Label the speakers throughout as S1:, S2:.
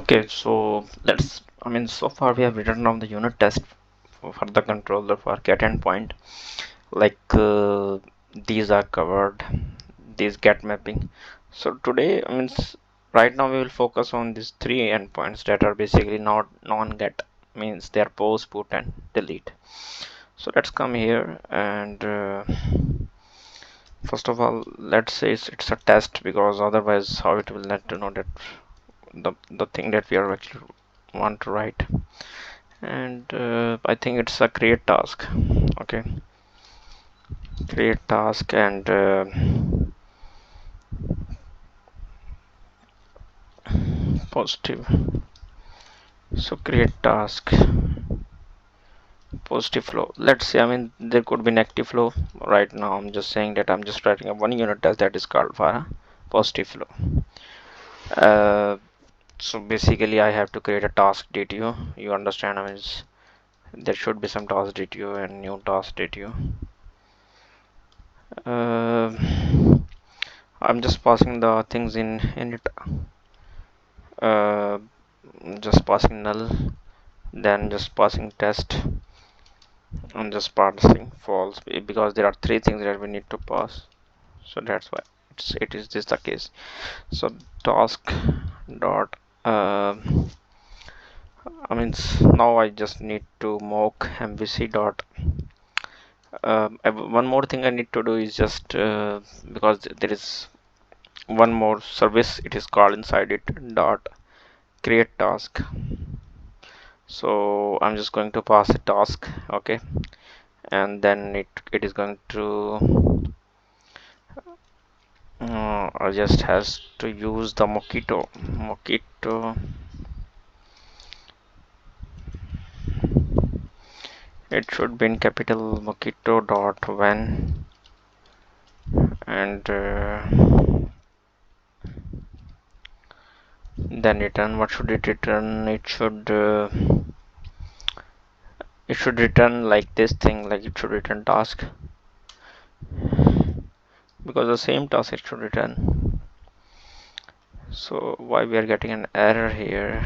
S1: Okay, so so far we have written down the unit test for the controller for get endpoint. Like these are covered, these get mapping. So today, right now we will focus on these three endpoints that are basically not non-get, means they are post, put, and delete. So let's come here and first of all, let's say it's a test, because otherwise how it will let to know that the thing that we are actually want to write. And I think it's a create task. Okay, create task and positive. So create task, positive flow. Let's say, there could be negative flow. Right now I'm just saying that I'm just writing a one unit test that is called for a positive flow. So basically I have to create a task DTO. You understand, there should be some task DTO and new task DTO. I'm just passing the things in it. uh, just passing null, then just passing test, and just passing false, because there are three things that we need to pass. So that's why it is this the case. So task dot now I just need to mock MVC dot. One more thing I need to do is just because there is one more service, it is called inside it dot create task. So I'm just going to pass a task. Okay, and then it is going to I just has to use the Mockito. It should be in capital Mockito dot when, and then return. What should it return? It should return like this thing, like it should return task, because the same task it should return. So why we are getting an error here?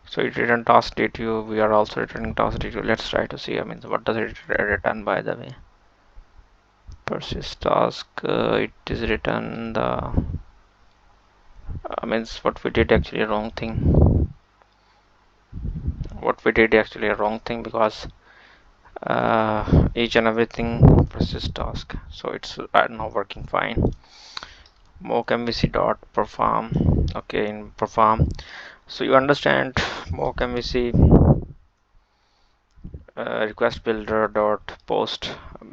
S1: So it returned task DTO. We are also returning task DTO. Let's try to see. What does it return, by the way? Persist task. It is written the. What we did actually a wrong thing. What we did actually a wrong thing, because each and everything persist task. So it's right now working fine. Mock MVC dot perform. Okay, in perform. So you understand mock MVC request builder dot post,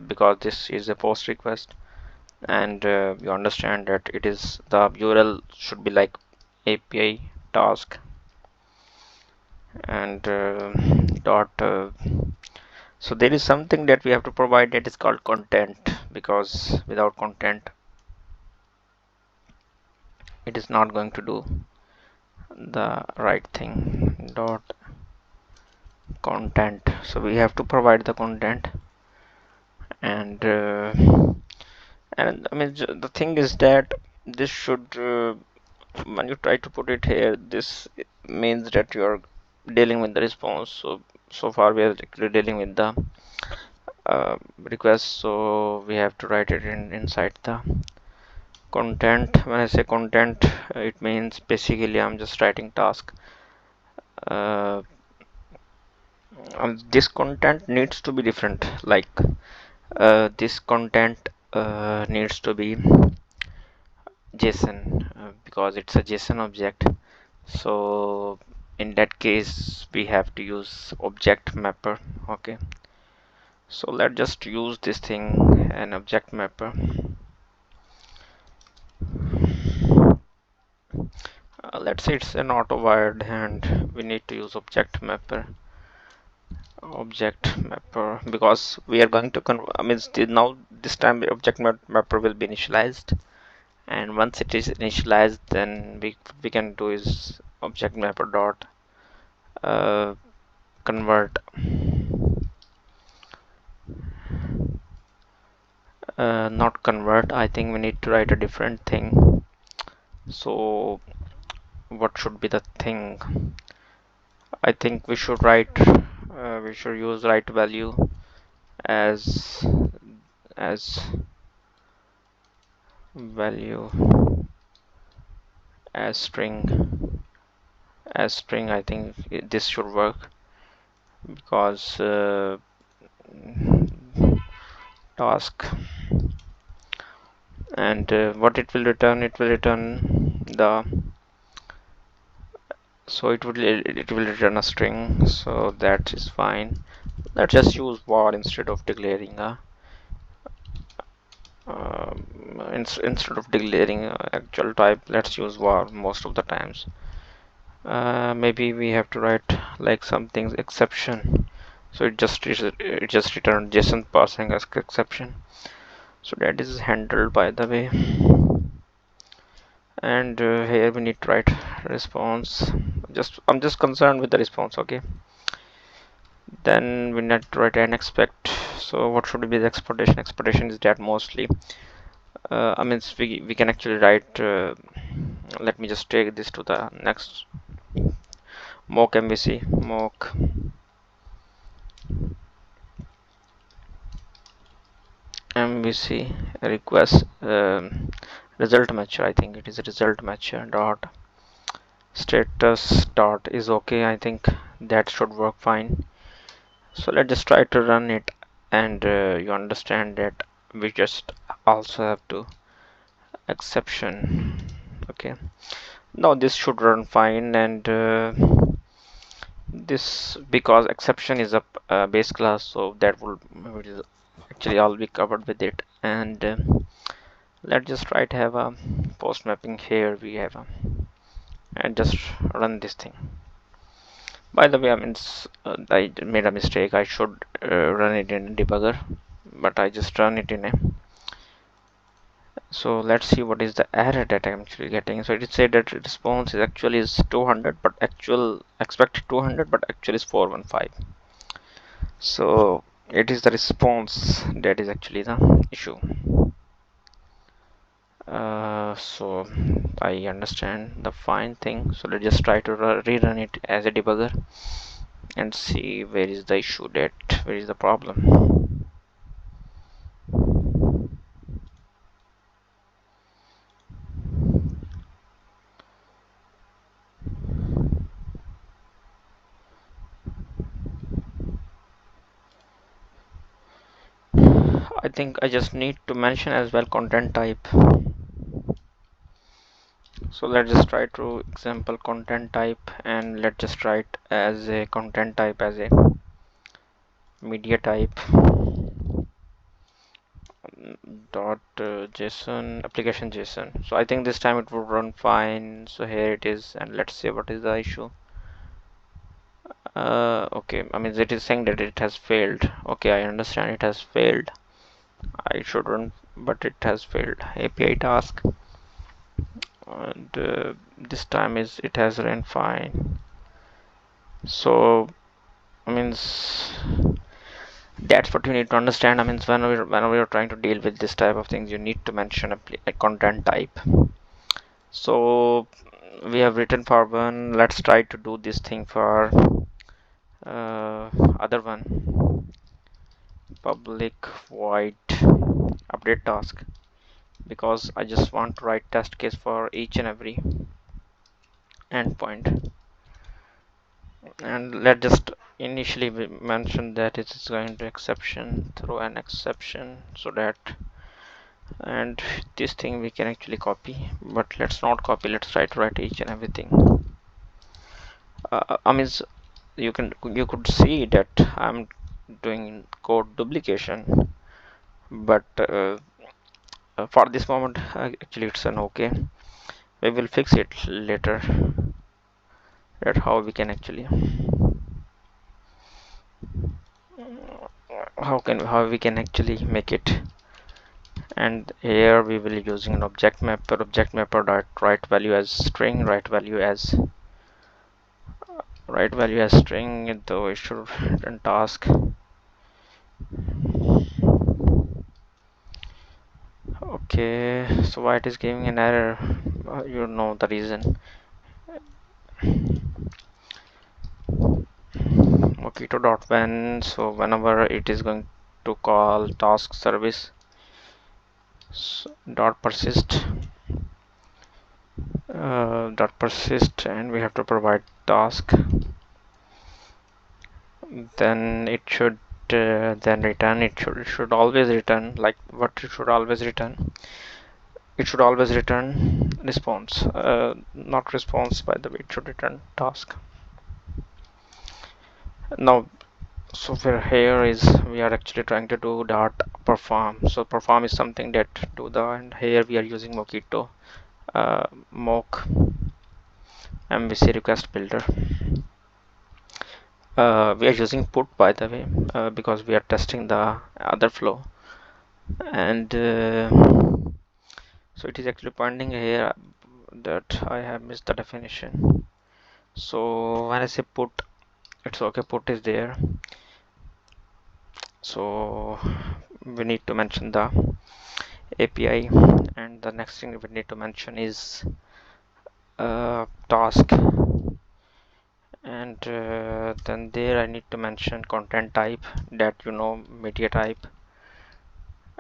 S1: because this is a post request, and you understand that it is the URL should be like API task, and dot so there is something that we have to provide that is called content, because without content it is not going to do the right thing. Dot content, so we have to provide the content, and the thing is that this should when you try to put it here, this means that you are dealing with the response. So far we are dealing with the request, so we have to write it inside the content. When I say content, it means basically I'm just writing task. uh, this content needs to be different, like this content needs to be JSON, because it's a JSON object. So in that case we have to use object mapper. Okay, so let's just use this thing, an object mapper. Let's say it's an auto wired and we need to use object mapper, because we are going to now this time the object mapper will be initialized, and once it is initialized, then we can do is object mapper dot convert. Not convert, I think we need to write a different thing. So what should be the thing? I think we should we should use write value as as value as string. I think this should work because task, and what it will return the, so it will return a string, so that is fine. Let's just use var instead of declaring a instead of declaring actual type. Let's use var most of the times. Maybe we have to write like something's exception, so it just returned JSON parsing as exception, so that is handled by the way. And here we need to write response. I'm just concerned with the response. Okay, then we need to write and expect. So what should be the expectation is that mostly I mean we can actually write let me just take this to the next mock MVC request result matcher. I think it is a result matcher dot status dot is okay. I think that should work fine. So let's just try to run it, and you understand that we just also have to exception. Okay, now this should run fine, and this, because exception is a base class, so that will actually all be covered with it. And let's just try to have a post mapping. Here we have a, and just run this thing. By the way, I mean I made a mistake. I should run it in a debugger, but I just run it in a. So let's see what is the error that I'm actually getting. So it said that response is actually is 200, but actual expected 200, but actually is 415. So it is the response that is actually the issue. So I understand the fine thing. So let's just try to rerun it as a debugger and see where is the issue, that where is the problem. I think I just need to mention as well content type. So let's just try to example content type, and let's just write as a content type as a media type dot JSON application JSON. So I think this time it will run fine. So here it is, and let's see what is the issue. Okay, I mean it is saying that it has failed. Okay, I understand it has failed. I should run, but it has failed. API task, and this time is it has run fine. So I means that's what you need to understand. I mean whenever you're trying to deal with this type of things, you need to mention a content type. So we have written for one. Let's try to do this thing for other one. Public void update task, because I just want to write test case for each and every endpoint. And let's just initially mention that it is going to exception, throw an exception, so that, and this thing we can actually copy, but let's not copy. Let's try to write each and everything. I mean you could see that I'm doing code duplication, but for this moment actually it's an okay. We will fix it later. That how we can actually how we can actually make it. And here we will be using an object mapper dot write value as string, write value as string, though it should return task. Okay, so why it is giving an error? you know the reason. Mosquito.when, so whenever it is going to call task service dot persist and we have to provide task, then it should then return. It should always return, like what it should always return. It should always return response, not response, by the way. It should return task. Now, so here is we are actually trying to do dot perform. So perform is something that do the, and here we are using Mockito, mock MVC request builder. We are using put, by the way, because we are testing the other flow, and so it is actually pointing here that I have missed the definition. So when I say put, it's okay, put is there. So we need to mention the API, and the next thing we need to mention is task, and then there I need to mention content type, that media type,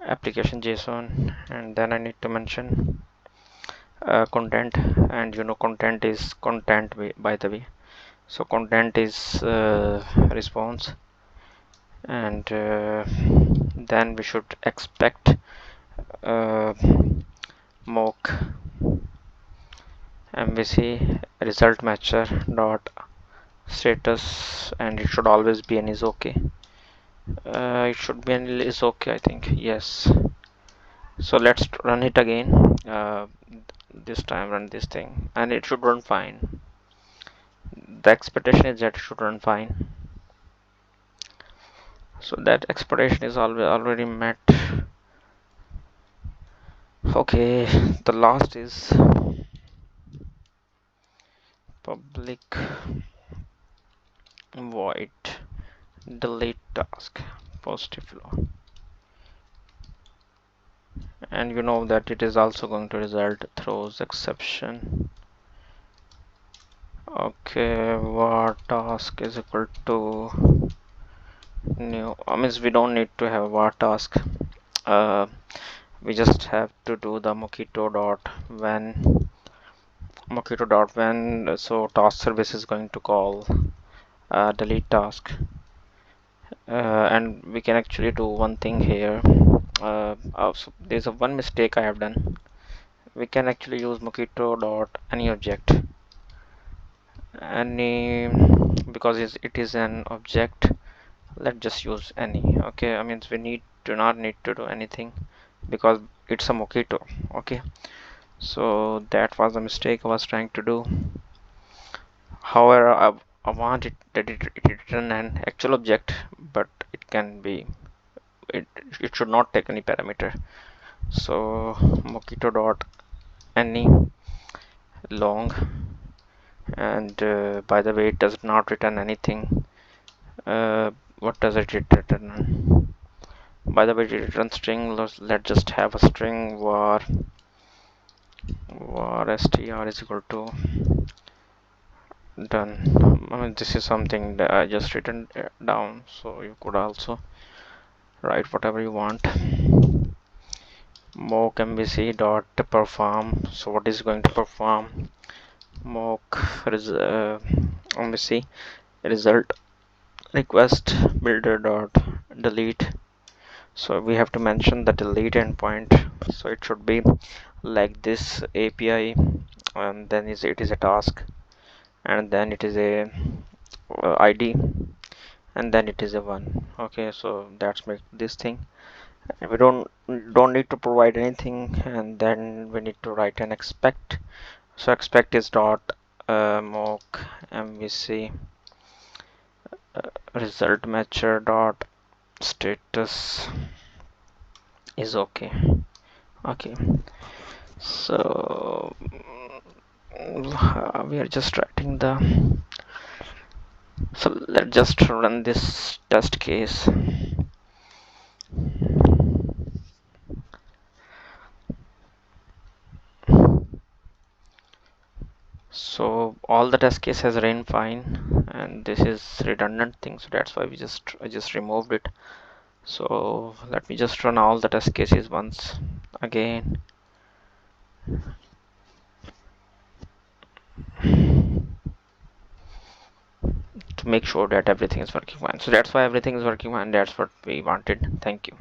S1: application JSON, and then I need to mention content, and content is content, by the way. So content is response, and then we should expect uh, mock MVC result matcher dot status, and it should always be an is okay. It should be an is okay, I think. Yes. So let's run it again. This time run this thing, and it should run fine. The expectation is that it should run fine. So that expectation is already met. Okay, the last is public void delete task positive flow, and you know that it is also going to result throws exception. Okay, var task is equal to new. Means we don't need to have var task. Uh, we just have to do the Mockito.when. So task service is going to call delete task, and we can actually do one thing here. So there's a one mistake I have done. We can actually use Mockito.any object, any, because it is an object. Let's just use any. Okay, I mean we do not need to do anything because it's a Mockito. Okay, so that was a mistake I was trying to do. However, I want it return an actual object, but it can be, it should not take any parameter. So Mockito dot any long, and by the way, it does not return anything. What does it return? By the way, it returns string. Let's just have a string var str is equal to done. I mean, this is something that I just written down, so you could also write whatever you want. Mock MVC dot perform. So what is going to perform? Mock MVC result request builder dot delete. So we have to mention the delete endpoint. So it should be like this API, and then it is a task, and then it is a ID, and then it is a one. Okay, so that's make this thing. We don't need to provide anything, and then we need to write an expect. So expect is dot mock MVC result matcher dot status is okay. Okay, so we are just writing the, so let's just run this test case. So all the test case has ran fine, and this is redundant thing, so that's why I just removed it. So let me just run all the test cases once again to make sure that everything is working fine. So that's why everything is working fine. That's what we wanted. Thank you.